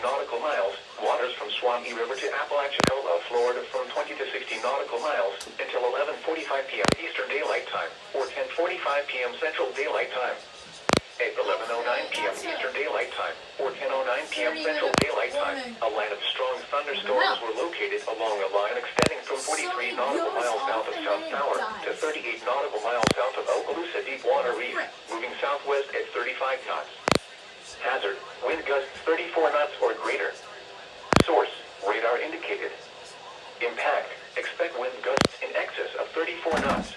nautical miles. Waters from Swampy River to Apalachicola, Florida from 20 to 60 nautical miles until 11:45 p.m. Eastern Daylight Time or 10:45 p.m. Central Daylight Time. At 11:09 p.m. Eastern Daylight Time or 10:09 p.m. Central Daylight Time, a line of strong thunderstorms were located along a line extending from 43 nautical miles south of South Tower to 38 nautical miles south of Okaloosa Deepwater Reef, moving southwest at 35 knots. Hazard, wind gusts 34 knots or greater. Source, radar indicated. Impact, expect wind gusts in excess of 34 knots.